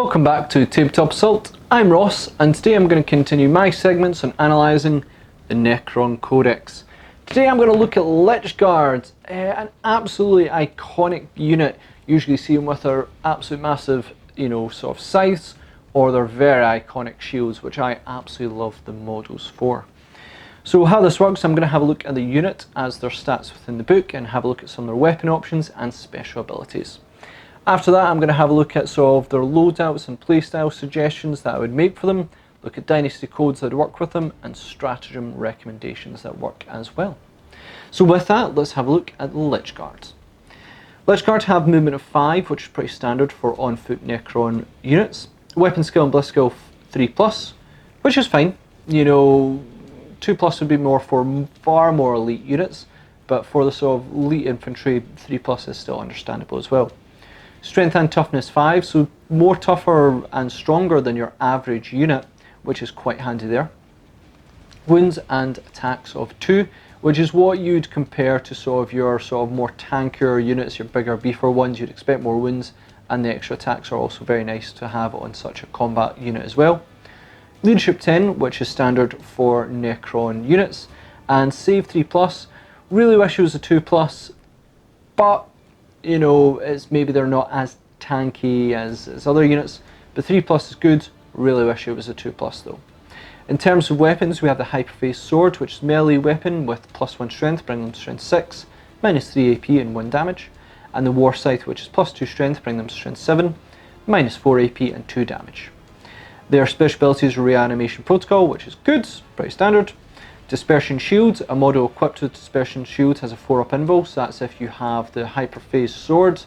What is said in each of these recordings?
Welcome back to Tabletop Assault. I'm Ross, and today I'm going to continue my segments on analysing the Necron Codex. Today I'm going to look at Lychguard, an absolutely iconic unit. Usually see them with their absolute massive, sort of scythes, or their very iconic shields, which I absolutely love the models for. So how this works, I'm going to have a look at the unit as their stats within the book, and have a look at some of their weapon options and special abilities. After that, I'm going to have a look at sort of their loadouts and playstyle suggestions that I would make for them, look at Dynasty codes that would work with them, and Stratagem recommendations that work as well. So with that, let's have a look at the Lychguard. Lychguard have movement of 5, which is pretty standard for on-foot Necron units. Weapon skill and bliss skill 3+, which is fine. 2+ would be more for far more elite units, but for the sort of elite infantry, 3+ is still understandable as well. Strength and toughness 5, so more tougher and stronger than your average unit, which is quite handy there. Wounds and attacks of 2, which is what you'd compare to sort of your more tankier units, your bigger, beefier ones. You'd expect more wounds, and the extra attacks are also very nice to have on such a combat unit as well. Leadership 10, which is standard for Necron units, and save 3+. Really wish it was a 2+, but it's maybe they're not as tanky as other units, but 3+ is good. Really wish it was a 2+ though. In terms of weapons, we have the Hyperphase Sword, which is melee weapon with +1 strength, bringing them to strength 6, -3 AP and 1 damage, and the Warscythe, which is +2 strength, bringing them to strength 7, -4 AP and 2 damage. Their special abilities are Reanimation Protocol, which is good, pretty standard. Dispersion Shield, a model equipped with Dispersion Shield has a 4-up invul, so that's if you have the Hyperphase Sword,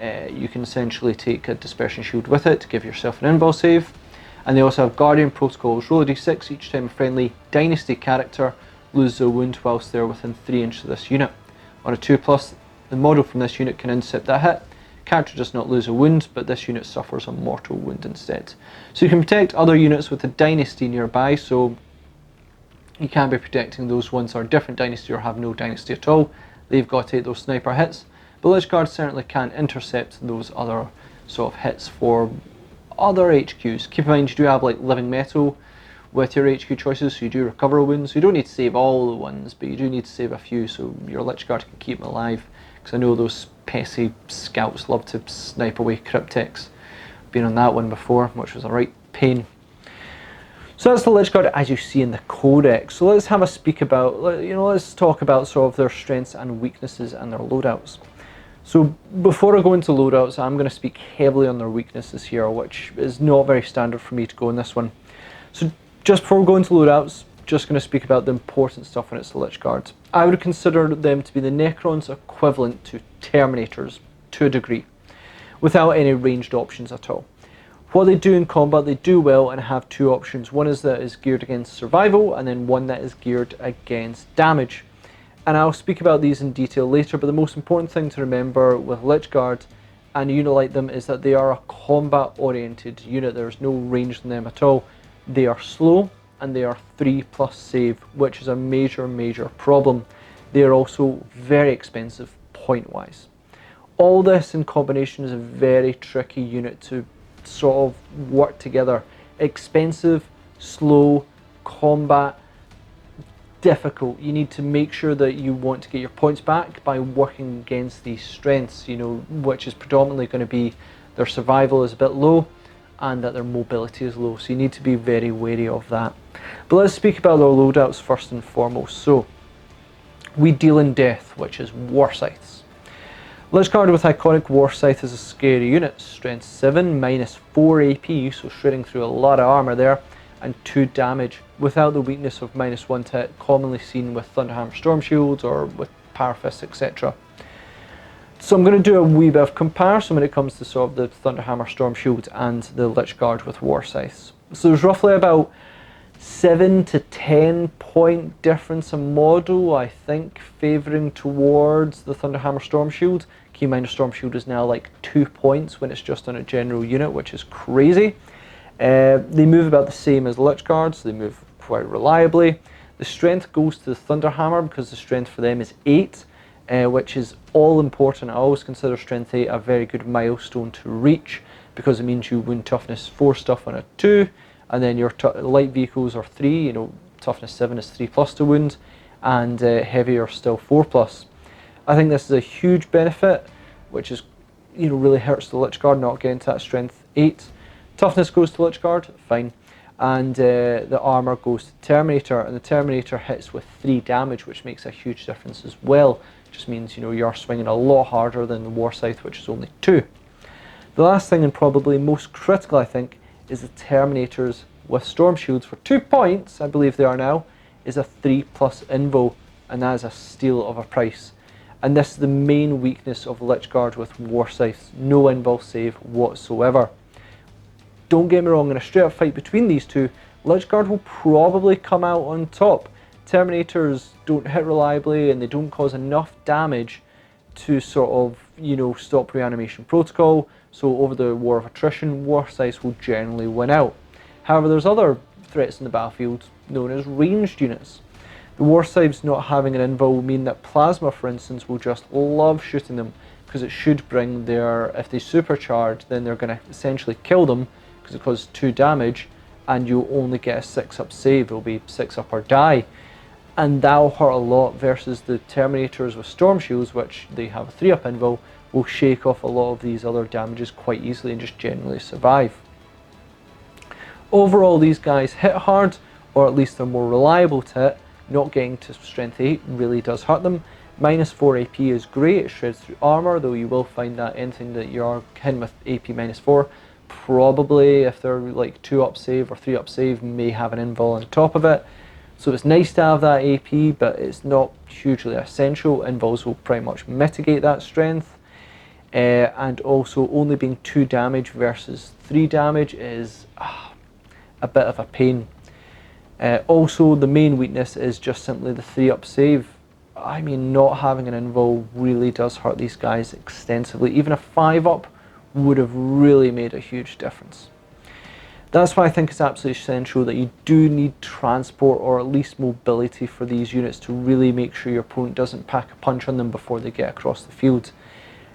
you can essentially take a Dispersion Shield with it to give yourself an invul save. And they also have Guardian Protocols, roll a d6 each time a friendly Dynasty character loses a wound whilst they're within 3 inches of this unit. On a 2+, the model from this unit can intercept that hit. Character does not lose a wound, but this unit suffers a mortal wound instead. So you can protect other units with a Dynasty nearby, so you can be protecting those ones that are different Dynasty or have no Dynasty at all. They've got to take those sniper hits, but Lychguard certainly can intercept those other sort of hits for other HQs. Keep in mind you do have like living metal with your HQ choices, so you do recover wounds. You don't need to save all the ones, but you do need to save a few so your Lychguard can keep them alive, because I know those pesky scouts love to snipe away cryptics. Been on that one before, which was a right pain. So that's the Lychguard as you see in the Codex. So let's have a speak about, let's talk about sort of their strengths and weaknesses and their loadouts. So before I go into loadouts, I'm going to speak heavily on their weaknesses here, which is not very standard for me to go in this one. So just before we go into loadouts, just going to speak about the important stuff when it's the Lychguard. I would consider them to be the Necrons equivalent to Terminators to a degree, without any ranged options at all. What they do in combat, they do well and have 2 options. One is that is geared against survival, and then one that is geared against damage. And I'll speak about these in detail later, but the most important thing to remember with Lychguard and a unit like them is that they are a combat-oriented unit. There's no range in them at all. They are slow, and they are 3+ save, which is a major problem. They are also very expensive point-wise. All this in combination is a very tricky unit to sort of work together. Expensive, slow, combat, difficult. You need to make sure that you want to get your points back by working against these strengths, which is predominantly going to be their survival is a bit low and that their mobility is low, so you need to be very wary of that. But let's speak about their loadouts first and foremost. So we deal in death, which is Warscythes. Lychguard with iconic Warscythe is a scary unit. Strength 7, -4 AP, so shredding through a lot of armour there, and 2 damage, without the weakness of -1 to hit, commonly seen with Thunderhammer Storm Shields or with Power Fists, etc. So I'm going to do a wee bit of comparison when it comes to sort of the Thunderhammer Storm Shield and the Lychguard with Warscythes. So there's roughly about 7 to 10 point difference in model, I think, favouring towards the Thunderhammer Storm Shield. Keep in mind the Storm Shield is now like 2 points when it's just on a general unit, which is crazy. They move about the same as Lychguard, so they move quite reliably. The strength goes to the Thunderhammer because the strength for them is 8, which is all important. I always consider strength 8 a very good milestone to reach, because it means you wound toughness 4 stuff on a 2, and then your light vehicles are 3, you know, toughness 7 is 3 plus to wound, and heavy are still 4 plus. I think this is a huge benefit, which is, you know, really hurts the Lychguard not getting to that strength 8. Toughness goes to Lychguard, fine. And the armor goes to Terminator, and the Terminator hits with 3 damage, which makes a huge difference as well. Just means, you know, you're swinging a lot harder than the Warscythe, which is only 2. The last thing, and probably most critical I think, is the Terminators with Storm Shields for 2 points, I believe they are now, is a 3 plus invo, and that is a steal of a price. And this is the main weakness of Lychguard with Warscythes, no invul save whatsoever. Don't get me wrong, in a straight up fight between these two, Lychguard will probably come out on top. Terminators don't hit reliably and they don't cause enough damage to sort of, you know, stop reanimation protocol, so over the war of attrition, Warscythes will generally win out. However, there's other threats in the battlefield known as ranged units. The Warscythes not having an invul will mean that Plasma, for instance, will just love shooting them, because it should bring their, if they supercharge, then they're going to essentially kill them, because it causes 2 damage, and you'll only get a 6-up save. It'll be 6-up or die, and that'll hurt a lot, versus the Terminators with Storm Shields, which they have a 3-up invul, will shake off a lot of these other damages quite easily and just generally survive. Overall, these guys hit hard, or at least they're more reliable to hit. Not getting to strength 8 really does hurt them. Minus 4 AP is great, it shreds through armor, though you will find that anything that you're hitting with AP minus 4, probably if they're like 2-up save or 3-up save, may have an invul on top of it. So it's nice to have that AP, but it's not hugely essential. Invuls will pretty much mitigate that strength. And also only being 2 damage versus 3 damage is a bit of a pain. Also, the main weakness is just simply the 3-up save. I mean, not having an invul really does hurt these guys extensively. Even a 5-up would have really made a huge difference. That's why I think it's absolutely essential that you do need transport or at least mobility for these units to really make sure your opponent doesn't pack a punch on them before they get across the field.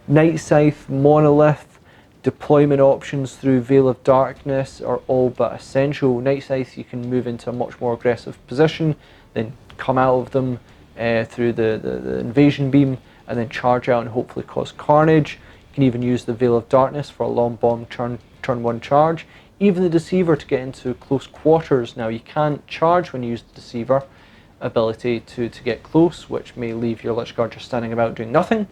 Night Scythe, Monolith, deployment options through Veil of Darkness are all but essential. Night Scythe, you can move into a much more aggressive position, then come out of them through the invasion beam, and then charge out and hopefully cause carnage. You can even use the Veil of Darkness for a long bomb turn 1 charge. Even the Deceiver to get into close quarters. Now you can't charge when you use the Deceiver ability to get close, which may leave your Lychguard just standing about doing nothing.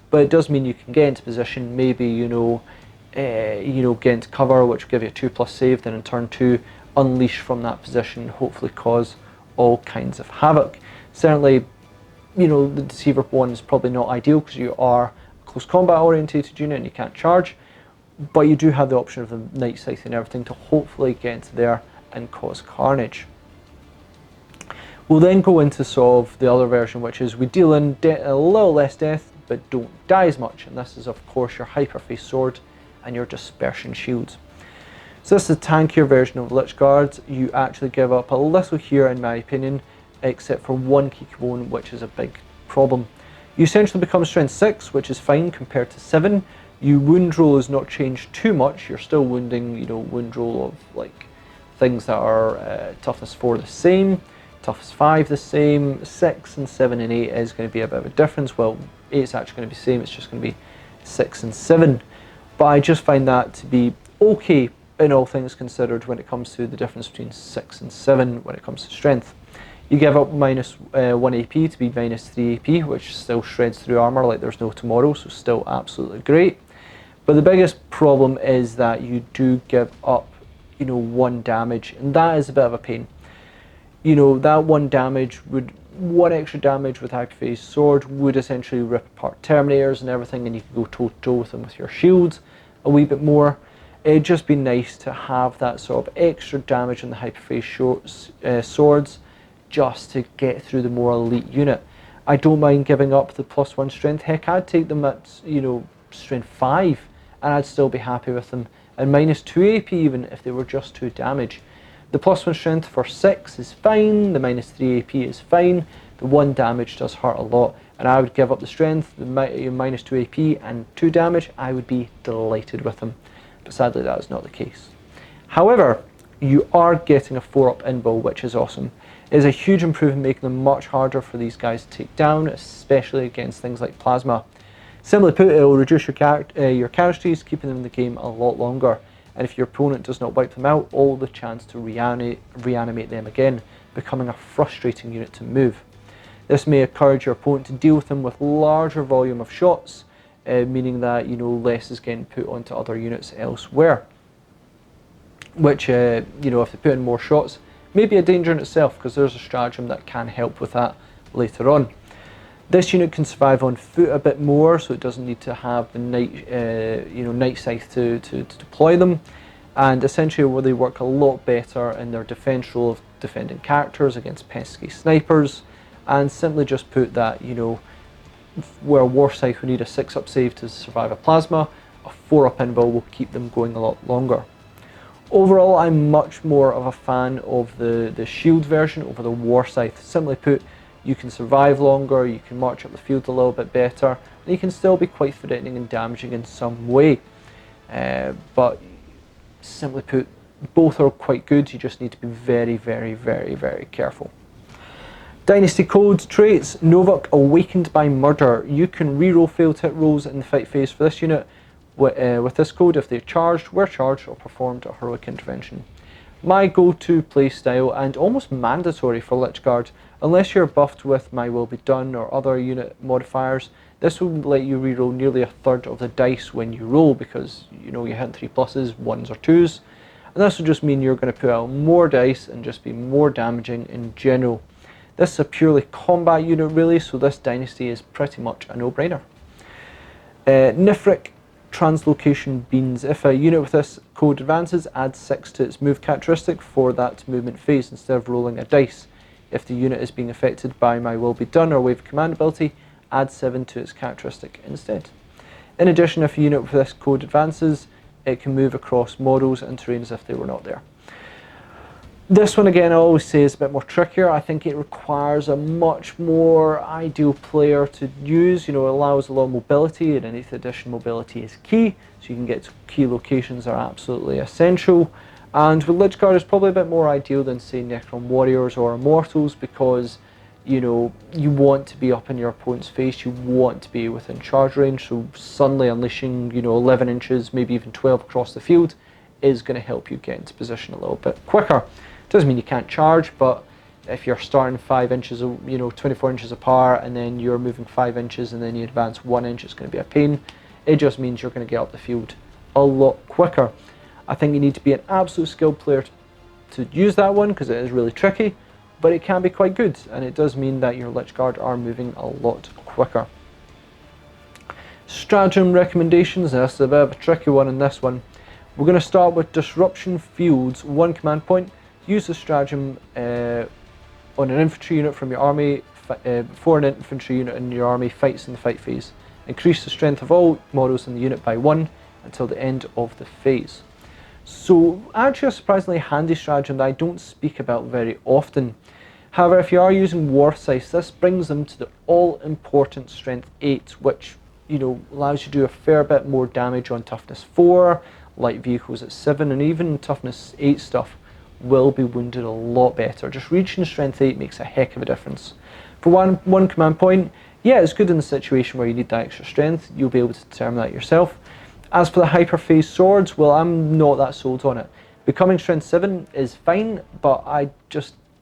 But it does mean you can get into position, maybe get into cover, which will give you a 2+ save, then in turn 2 unleash from that position, hopefully cause all kinds of havoc. Certainly, the Deceiver one is probably not ideal because you are a close combat orientated unit and you can't charge, but you do have the option of the Night Scythe and everything to hopefully get into there and cause carnage. We'll then go into sort of the other version, which is we deal in a little less death but don't die as much, and this is of course your Hyperface Sword and your Dispersion Shield. So this is a tankier version of Lychguard. You actually give up a little here in my opinion, except for one key component, which is a big problem. You essentially become strength 6, which is fine compared to 7. Your wound roll is not changed too much. You're still wounding, wound roll of like things that are toughness 4 the same, toughness 5 the same, 6 and 7 and 8 is going to be a bit of a difference. Well, 8 is actually going to be the same, it's just going to be 6 and 7. But I just find that to be okay in all things considered when it comes to the difference between 6 and 7 when it comes to strength. You give up minus 1 AP to be minus 3 AP, which still shreds through armor like there's no tomorrow, so still absolutely great. But the biggest problem is that you do give up, 1 damage, and that is a bit of a pain. That 1 extra damage with Hyperface Sword would essentially rip apart Terminators and everything, and you can go toe to toe with them with your shields a wee bit more. It'd just be nice to have that sort of extra damage on the Hyperface Swords just to get through the more elite unit. I don't mind giving up the +1 strength. Heck, I'd take them at strength 5 and I'd still be happy with them, and minus 2 AP even if they were just 2 damage. The +1 strength for 6 is fine, the minus 3 AP is fine, the 1 damage does hurt a lot, and I would give up the strength, the minus 2 AP and 2 damage, I would be delighted with them. but sadly that is not the case. However, you are getting a 4-up inbuild, which is awesome. It is a huge improvement, making them much harder for these guys to take down, especially against things like Plasma. Simply put, it will reduce your casualties, keeping them in the game a lot longer. And if your opponent does not wipe them out, all the chance to reanimate them again, becoming a frustrating unit to move. This may encourage your opponent to deal with them with larger volume of shots, meaning that less is getting put onto other units elsewhere. Which, if they put in more shots, may be a danger in itself, because there's a stratagem that can help with that later on. This unit can survive on foot a bit more, so it doesn't need to have the Night Scythe to deploy them, and essentially they work a lot better in their defense role of defending characters against pesky snipers, and simply just put that where Warscythe would need a 6-up save to survive a Plasma, a 4-up inbuild will keep them going a lot longer. Overall, I'm much more of a fan of the shield version over the Warscythe. Simply put, you can survive longer, you can march up the field a little bit better, and you can still be quite threatening and damaging in some way. But simply put, both are quite good, you just need to be very, very, very, very careful. Dynasty code traits: Novuk, Awakened by Murder. You can reroll failed hit rolls in the fight phase for this unit with this code if they were charged, or performed a heroic intervention. My go-to playstyle, and almost mandatory for Lychguard, unless you're buffed with My Will Be Done or other unit modifiers, this will let you reroll nearly a third of the dice when you roll, because you're hitting 3 pluses, 1s or 2s, and this will just mean you're going to put out more dice and just be more damaging in general. This is a purely combat unit really, so this Dynasty is pretty much a no-brainer. Nifric Translocation Beans. If a unit with this code advances, add 6 to its move characteristic for that movement phase instead of rolling a dice. If the unit is being affected by My Will Be Done or Wave of Command ability, add 7 to its characteristic instead. In addition, if a unit with this code advances, it can move across models and terrains if they were not there. This one again, I always say, is a bit more trickier. I think it requires a much more ideal player to use. It allows a lot of mobility, and in 8th edition mobility is key, so you can get to key locations are absolutely essential. And with Lychguard, it's probably a bit more ideal than, say, Necron Warriors or Immortals, because you want to be up in your opponent's face, you want to be within charge range, so suddenly unleashing 11 inches, maybe even 12 across the field is going to help you get into position a little bit quicker. Doesn't mean you can't charge, but if you're starting 5 inches, 24 inches apart, and then you're moving 5 inches and then you advance 1 inch, it's going to be a pain. It just means you're going to get up the field a lot quicker. I think you need to be an absolute skilled player to use that one, because it is really tricky, but it can be quite good, and it does mean that your Lychguard are moving a lot quicker. Stratagem recommendations. This is a bit of a tricky one in this one. We're going to start with Disruption Fields. 1 command point. Use the stratagem on an infantry unit from your army before an infantry unit in your army fights in the fight phase. Increase the strength of all models in the unit by 1 until the end of the phase. So actually a surprisingly handy stratagem that I don't speak about very often. However, if you are using Warscythe, this brings them to the all-important strength 8, which allows you to do a fair bit more damage on toughness 4, light vehicles at 7, and even toughness 8 stuff will be wounded a lot better. Just reaching strength 8 makes a heck of a difference. For one command point, yeah, it's good in the situation where you need that extra strength. You'll be able to determine that yourself. As for the hyperphase swords, well, I'm not that sold on it. Becoming strength 7 is fine, but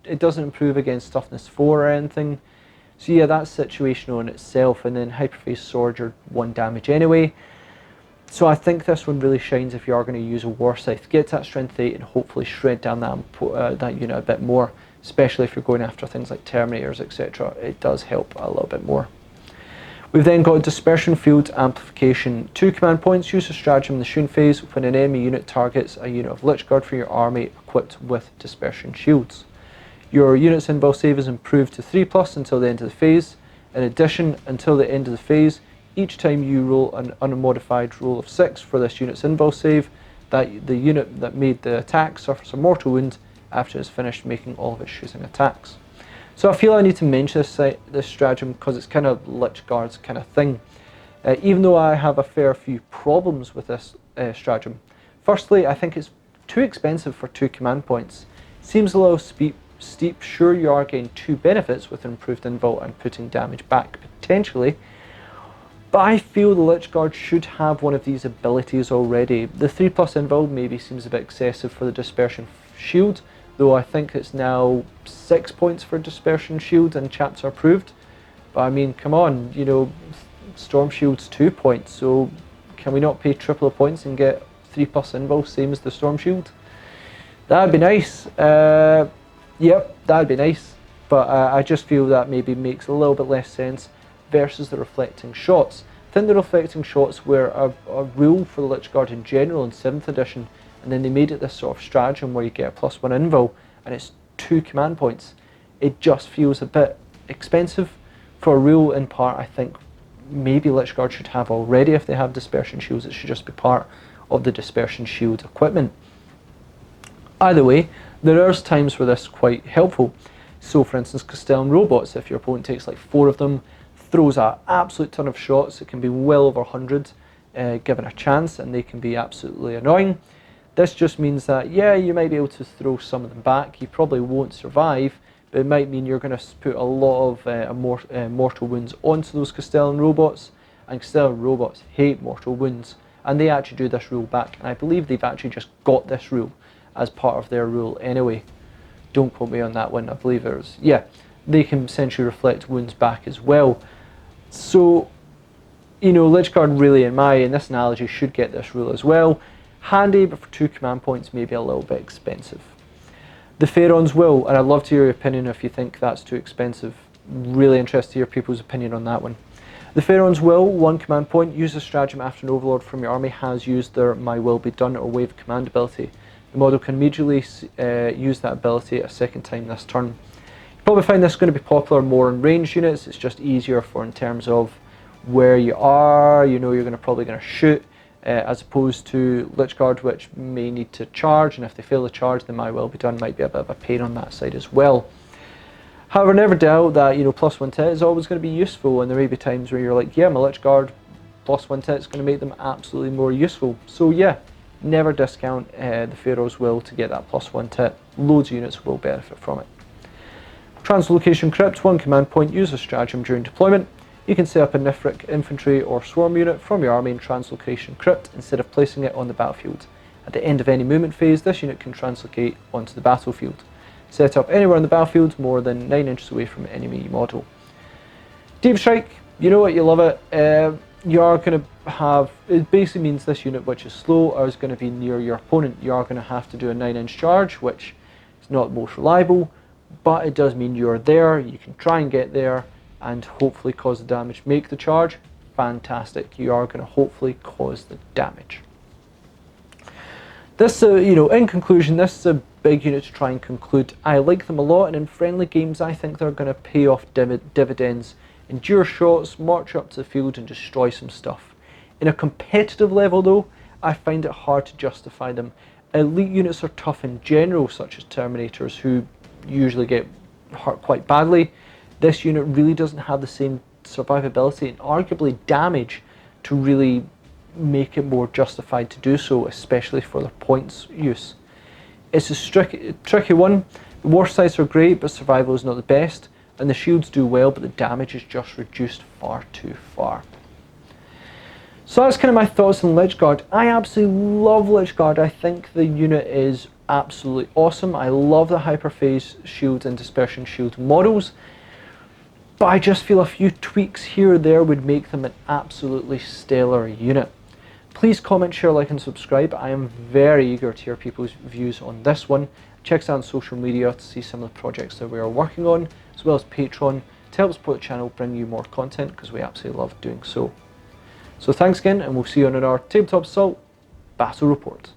it doesn't improve against toughness 4 or anything. So yeah, that's situational in itself, and then hyperphase sword, you're 1 damage anyway. So I think this one really shines if you are going to use a Warscythe. Get that strength 8 and hopefully shred down that unit a bit more, especially if you're going after things like Terminators, etc. It does help a little bit more. We've then got Dispersion Field Amplification. 2 command points. Use the stratagem in the shooting phase when an enemy unit targets a unit of Lychguard for your army equipped with Dispersion Shields. Your unit's invul save is improved to 3+ until the end of the phase. In addition, until the end of the phase, each time you roll an unmodified roll of 6 for this unit's invul save, that the unit that made the attack suffers a mortal wound after it's finished making all of its shooting attacks. So I feel I need to mention this stratagem because it's kind of Lychguard's kind of thing. Even though I have a fair few problems with this stratagem, Firstly, I think it's too expensive for 2 command points. Seems a little steep. Sure, you are getting 2 benefits with improved invul and putting damage back potentially, but I feel the Lychguard should have one of these abilities already. The 3+ invul maybe seems a bit excessive for the dispersion shield, though I think it's now 6 points for dispersion shield and chaps are approved. But I mean, come on, you know, storm shield's 2 points, so can we not pay triple the points and get 3+ invul, same as the storm shield? That'd be nice. Yep, that'd be nice. But I just feel that maybe makes a little bit less sense versus the reflecting shots. I think the reflecting shots were a rule for the Lychguard in general in 7th edition, and then they made it this sort of stratagem where you get a +1 invul and it's 2 command points. It just feels a bit expensive for a rule. In part, I think maybe Lychguard should have already. If they have dispersion shields, it should just be part of the dispersion shield equipment. Either way, there are times where this is quite helpful. So for instance, Castellan robots, if your opponent takes like 4 of them, throws an absolute ton of shots, it can be well over 100 given a chance, and they can be absolutely annoying. This just means that, yeah, you might be able to throw some of them back, you probably won't survive, but it might mean you're going to put a lot of mortal wounds onto those Castellan robots, and Castellan robots hate mortal wounds, and they actually do this rule back, and I believe they've actually just got this rule as part of their rule anyway. Don't quote me on that one, I believe it was, yeah, they can essentially reflect wounds back as well. So, you know, Lychguard really, in this analogy, should get this rule as well. Handy, but for 2 command points, maybe a little bit expensive. The Pharaon's Will, and I'd love to hear your opinion if you think that's too expensive. Really interested to hear people's opinion on that one. The Pharaon's Will, 1 command point, use a stratagem after an overlord from your army has used their My Will Be Done or Wave Command ability. The model can immediately use that ability a second time this turn. You probably find this is going to be popular more in ranged units. It's just easier for in terms of where you are, you know you're probably going to shoot, as opposed to Lychguard, which may need to charge, and if they fail to charge, then My Will Be Done might be a bit of a pain on that side as well. However, never doubt that, you know, +1 tit is always going to be useful, and there may be times where you're like, yeah, my Lychguard +1 tit is going to make them absolutely more useful. So yeah, never discount the Pharaoh's Will to get that +1 tit. Loads of units will benefit from it. Translocation Crypt, 1 command point, use a stratagem during deployment. You can set up a Nifric infantry or swarm unit from your army in Translocation Crypt instead of placing it on the battlefield. At the end of any movement phase, this unit can translocate onto the battlefield. Set up anywhere on the battlefield more than 9 inches away from an enemy model. Deep Strike, you know what, you love it. You are going to have, it basically means this unit which is slow is going to be near your opponent. You are going to have to do a 9-inch charge, which is not the most reliable, but it does mean you're there, you can try and get there and hopefully cause the damage. Make the charge, fantastic, you are going to hopefully cause the damage. This, you know, in conclusion, this is a big unit to try and conclude. I like them a lot, and in friendly games I think they're going to pay off dividends. Endure shots, march up to the field and destroy some stuff. In a competitive level though, I find it hard to justify them. Elite units are tough in general, such as Terminators, who usually get hurt quite badly. This unit really doesn't have the same survivability and arguably damage to really make it more justified to do so, especially for their points use. It's a tricky one. The Warscythes are great, but survival is not the best, and the shields do well, but the damage is just reduced far too far. So that's kind of my thoughts on Lychguard. I absolutely love Lychguard. I think the unit is absolutely awesome. I love the hyperphase shield and dispersion shield models, but I just feel a few tweaks here or there would make them an absolutely stellar unit. Please comment, share, like and subscribe. I am very eager to hear people's views on this one. Check us out on social media to see some of the projects that we are working on, as well as Patreon, to help support the channel, bring you more content, because we absolutely love doing so. So thanks again, and we'll see you on our Tabletop Assault Battle Report.